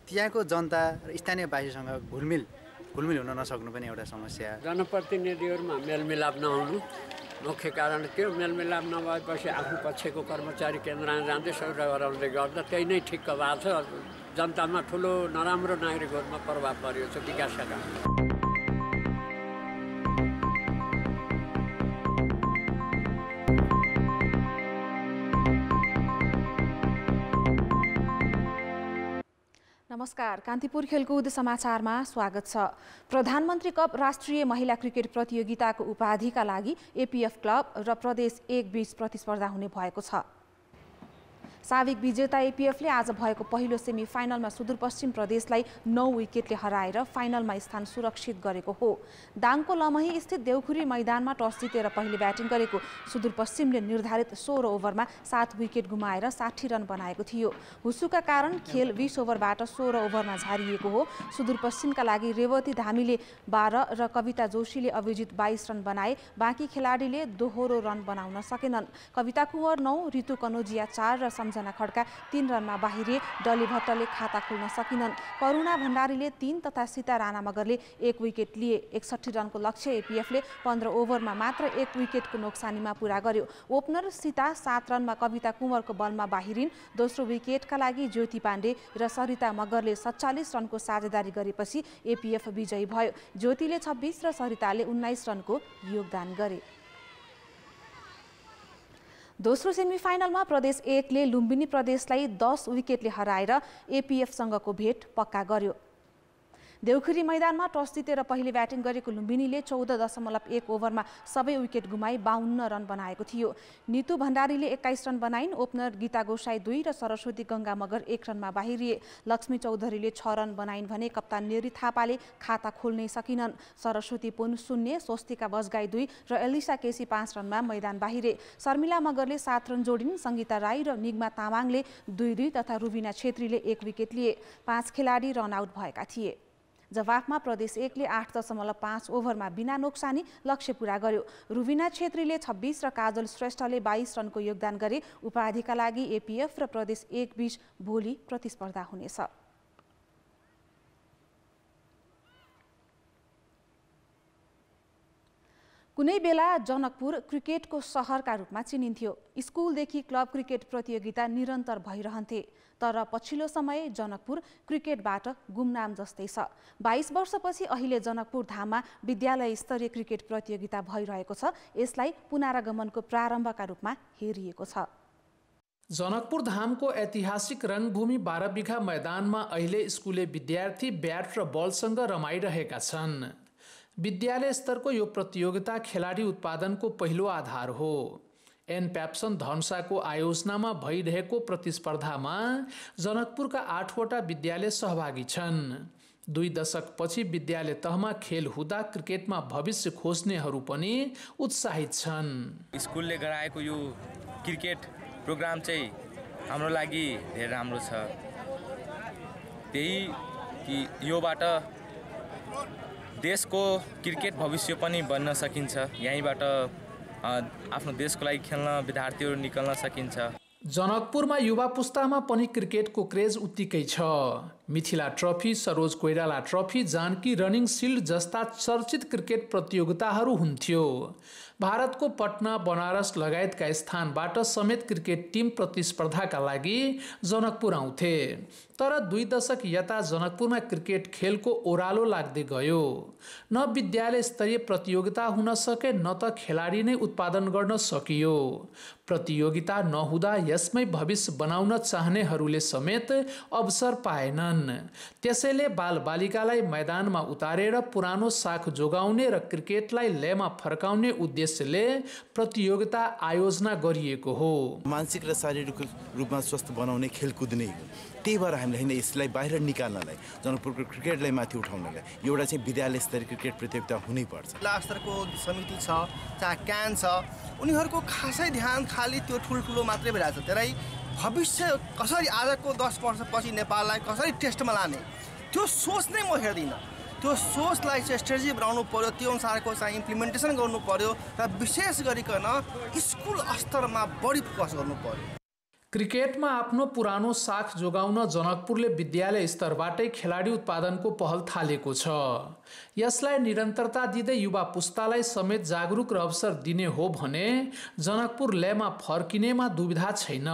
त्यहाँको जनता र स्थानीयवासीसँग घुलमिल हुन नसक्नु पनि एउटा समस्या। जनप्रतिनिधिहरूमा मेलमिलाप नहुनु मुख्य कारण त्यो। मेलमिलाप नभएपछि आफ्नो पक्षको कर्मचारी केन्द्रमा जाँदै सौदा गराउँदै गर्दा त्यही नै ठिक्क भएको छ। जनतामा ठुलो नराम्रो नागरिकहरूमा प्रभाव परेको छ विकासका कारण। नमस्कार, कान्तिपुर खेलकुद समाचारमा स्वागत छ। प्रधानमन्त्री कप राष्ट्रिय महिला क्रिकेट प्रतियोगिताको उपाधिका लागि एपीएफ क्लब र प्रदेश 1 बीच प्रतिस्पर्धा हुने भएको छ। साविक विजेता एपीएफले आज भएको पहिलो सेमी फाइनलमा सुदूरपश्चिम प्रदेशलाई 9 विकेटले हराएर फाइनलमा स्थान सुरक्षित गरेको हो। दाङको लमही स्थित देउखुरी मैदानमा टस जितेर पहिले ब्याटिङ गरेको सुदूरपश्चिमले निर्धारित 16 ओभरमा 7 विकेट गुमाएर 60 रन बनाएको थियो। हुसुका कारण खेल 20 ओभरबाट 16 ओभरमा झारिएको हो। सुदूरपश्चिमका लागि रेवती धामीले 12 र कविता जोशीले अभिजित 22 रन बनाए। बाँकी खेलाडीले दोहोरो रन बनाउन सकेनन्। कविता कुँवर 9, ऋतु कनोजिया 4 र जना खड्का 3 रनमा बाहिरिए। डली भट्टले खाता खोल्न सकिनन्। करुणा भण्डारीले 3 तथा सीता राणा मगरले 1 विकेट लिए। 61 रनको लक्ष्य एपीएफले 15 ओभरमा मात्र 1 विकेटको नोक्सानीमा पूरा गर्यो। ओपनर सीता 7 रनमा कविता कुँवरको बलमा बाहिरिन्। दोस्रो विकेटका लागि ज्योति पाण्डे र सरिता मगरले 47 रनको साझेदारी गरेपछि एपीएफ विजयी भयो। ज्योतिले 26 र सरिताले 19 रनको योगदान गरे। दोस्रो सेमिफाइनलमा प्रदेश 1 ले लुम्बिनी प्रदेशलाई 10 विकेटले हराएर एपीएफसँगको भेट पक्का गर्यो। देउखुरी मैदानमा टस जितेर पहिले ब्याटिङ गरेको लुम्बिनीले 14.1 ओभरमा सबै विकेट गुमाई 52 रन बनाएको थियो। नितु भण्डारीले 21 रन बनाइन्। ओपनर गीता गोसाई 2 र सरस्वती गङ्गा मगर 1 रनमा बाहिरिए। लक्ष्मी चौधरीले 6 रन बनाइन् भने कप्तान नेरी थापाले खाता खोल्नै सकिनन्। सरस्वती पुन 0, स्वस्तिका बजगाई 2 र एलिसा केसी 5 रनमा मैदान बाहिरे। शर्मिला मगरले 7 रन जोडिन्। सङ्गीता राई र निगमा तामाङले 2-2 तथा रुबिना छेत्रीले 1 विकेट लिए। 5 खेलाडी रन आउट भएका थिए। जवाफमा प्रदेश 1 ले 8.5 ओभरमा बिना नोक्सानी लक्ष्य पूरा गर्यो। रुबिना छेत्रीले 26 र काजल श्रेष्ठले 22 रनको योगदान गरे। उपाधिका लागि एपीएफ र प्रदेश 1 बीच भोलि प्रतिस्पर्धा हुनेछ। कुनै बेला जनकपुर क्रिकेटको सहरका रूपमा चिनिन्थ्यो। स्कुलदेखि क्लब क्रिकेट प्रतियोगिता निरन्तर भइरहन्थे। तर पछिल्लो समय जनकपुर क्रिकेटबाट गुमनाम जस्तै छ। 22 वर्षपछि अहिले जनकपुर धाममा विद्यालय स्तरीय क्रिकेट प्रतियोगिता भइरहेको छ। यसलाई पुनरागमनको प्रारम्भका रूपमा हेरिएको छ। जनकपुर धामको ऐतिहासिक रङ्गभूमि 12 बिघा मैदानमा अहिले स्कुले विद्यार्थी ब्याट र बलसँग रमाइरहेका छन्। विद्यालय स्तरको यो प्रतियोगिता खेलाडी उत्पादनको पहिलो आधार हो। एन प्याप्सन धनुषाको आयोजनामा भइरहेको प्रतिस्पर्धामा जनकपुरका 8वटा विद्यालय सहभागी छन्। 2 दशकपछि विद्यालय तहमा खेल हुँदा क्रिकेटमा भविष्य खोज्नेहरू पनि उत्साहित छन्। स्कुलले गराएको यो क्रिकेट प्रोग्राम चाहिँ हाम्रो लागि धेरै राम्रो छ। त्यही कि योबाट देशको क्रिकेट भविष्य पनि बन्न सकिन्छ। यहीँबाट आफ्नो देशको लागि खेल्न विद्यार्थीहरू निकल्न सकिन्छ। जनकपुरमा युवा पुस्तामा पनि क्रिकेटको क्रेज उत्तिकै छ। Mithila trophy, Saroj Koirala trophy, Janaki running shield जस्ता चर्चित क्रिकेट प्रतियोगिताहरू हुन्थ्यो। भारतको पटना, बनारस लगायतका स्थानबाट समेत क्रिकेट टिम प्रतिस्पर्धाका लागि जनकपुर आउँथे। तर 2 दशक यता जनकपुरमा क्रिकेट खेलको ओह्रालो लाग्दै गयो। न विद्यालय स्तरीय प्रतियोगिता हुन सके, न त खेलाडी नै उत्पादन गर्न सकियो। प्रतियोगिता नहुँदा यसमै भविष्य बनाउन चाहनेहरूले समेत अवसर पाएनन्। त्यसैले बालबालिकालाई मैदानमा उतारेर पुरानो साख जोगाउने र क्रिकेटलाई लयमा फर्काउने उद्देश्यले प्रतियोगिता आयोजना गरिएको हो। मानसिक र शारीरिक रूपमा स्वस्थ बनाउने खेलकुद नै हो। त्यही भएर हामीले होइन यसलाई बाहिर निकाल्नलाई, जनकपुरको क्रिकेटलाई माथि उठाउनलाई एउटा चाहिँ विद्यालय स्तरीय क्रिकेट प्रतियोगिता हुनैपर्छ। जिल्ला स्तरको समिति छ, चाहे क्यान छ, उनीहरूको खासै ध्यान खालि त्यो ठुल्ठुलो मात्रै भइरहेको छ। त्यसलाई भविष्य कसरी आजको 10 वर्षपछि नेपाललाई कसरी टेस्टमा लाने त्यो सोच नै म हेर्दिनँ। त्यो सोचलाई चाहिँ स्ट्रेटेजी बनाउनु पर्यो, त्यो अनुसारको चाहिँ इम्प्लिमेन्टेसन गर्नु पर्यो र विशेष गरिकन स्कुल स्तरमा बढी फोकस गर्नु पर्यो। क्रिकेटमा आफ्नो पुरानो साख जोगाउन जनकपुरले विद्यालय स्तरबाटै खेलाडी उत्पादनको पहल थालेको छ। यसलाई निरन्तरता दिँदै युवा पुस्तालाई समेत जागरुक र अवसर दिने हो भने जनकपुर लेमा फर्किनेमा दुविधा छैन,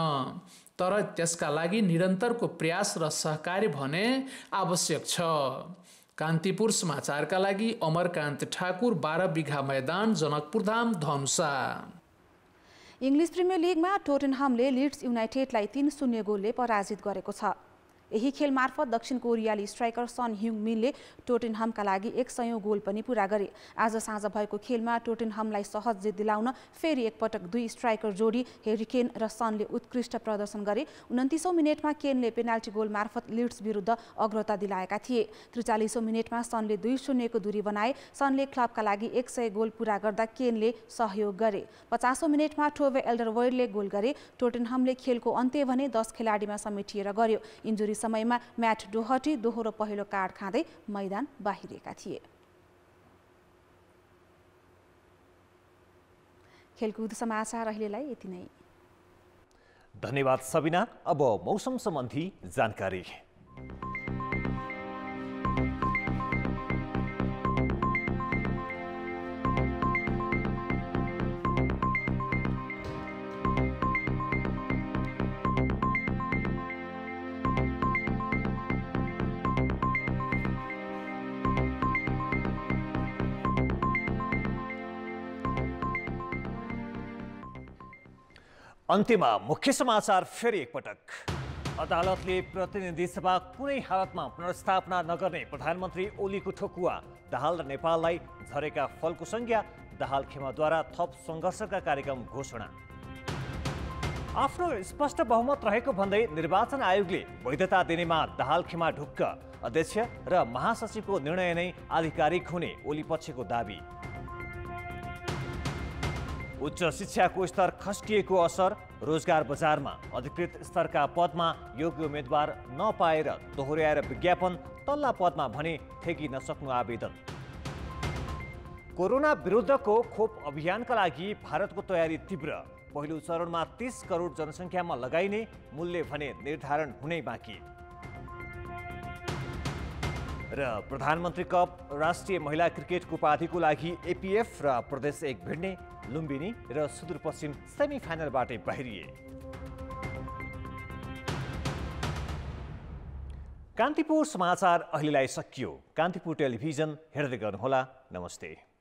तर त्यसका लागि निरन्तरको प्रयास र सहकार्य भने आवश्यक छ। कान्तिपुर समाचारका लागि अमरकान्त ठाकुर, 12 बिघा मैदान, Janakpur Dham, Dhanusha. English premier लिगमा टोटेनहमले leads युनाइटेडलाई 3-0 गोलले पराजित गरेको छ। यही खेल मार्फत दक्षिण कोरियाली स्ट्राइकर सन ह्युङ मिनले टोटेनहमका लागि 100औं गोल पनि पूरा गरे। आज साँझ भएको खेलमा टोटेनहमलाई सहज जित दिलाउन फेरि एकपटक दुई स्ट्राइकर जोडी हेरी केन र सनले उत्कृष्ट प्रदर्शन गरे। 29औं मिनेटमा केनले पेनाल्टी गोल मार्फत लिड्स विरुद्ध अग्रता दिलाएका थिए। 43औं मिनेटमा सनले 2-0 को दूरी बनाए। सनले क्लबका लागि 100 गोल पूरा गर्दा केनले सहयोग गरे। 50औं मिनेटमा टोवे एल्डरवेयरले गोल गरे। टोटेनहमले खेलको अन्त्य भने 10 खेलाडीमा समेटिएर गर्यो। इन्जुरी समयमा म्याट डोहर्टी दोहोरो पहिलो कार्ड खाँदै मैदान बाहिरिएका थिए। खेलकुद समाचार अहिलेलाई यति नै। धन्यवाद सबिना। अब मौसम सम्बन्धी जानकारी। अन्त्यमा मुख्य समाचार फेरि एकपटक। अदालतले प्रतिनिधि सभा कुनै हालतमा पुनर्स्थापना नगर्ने प्रधानमन्त्री ओलीको ठोकुवा। दाहाल र नेपाललाई झरेका फलको संज्ञा। दाहाल खेमाद्वारा थप सङ्घर्षका कार्यक्रम घोषणा। आफ्नो स्पष्ट बहुमत रहेको भन्दै निर्वाचन आयोगले वैधता दिनेमा दाहाल खेमा ढुक्क। अध्यक्ष र महासचिवको निर्णय नै आधिकारिक हुने ओली पक्षको दाबी। उच्च शिक्षाको स्तर खस्किएको असर। रोजगार बजारमा अधिकृत स्तरका पदमा योग्य उम्मेदवार नपाएर दोहोर्याएर विज्ञापन। तल्ला पदमा भने ठेकी नसक्नु आवेदन। कोरोना विरुद्धको खोप अभियानका लागि भारतको तयारी तीव्र। पहिलो चरणमा 30 करोड जनसङ्ख्यामा लगाइने मूल्य भने निर्धारण हुनै बाँकी। र प्रधानमन्त्री कप राष्ट्रिय महिला क्रिकेटको उपाधिको लागि एपीएफ र प्रदेश 1 भिड्ने। लुम्बिनी र सुदूरपश्चिम सेमिफाइनलबाटै बाहिरिए। कान्तिपुर समाचार अहिलेलाई सकियो। कान्तिपुर टेलिभिजन हेर्दै गर्नुहोला। नमस्ते।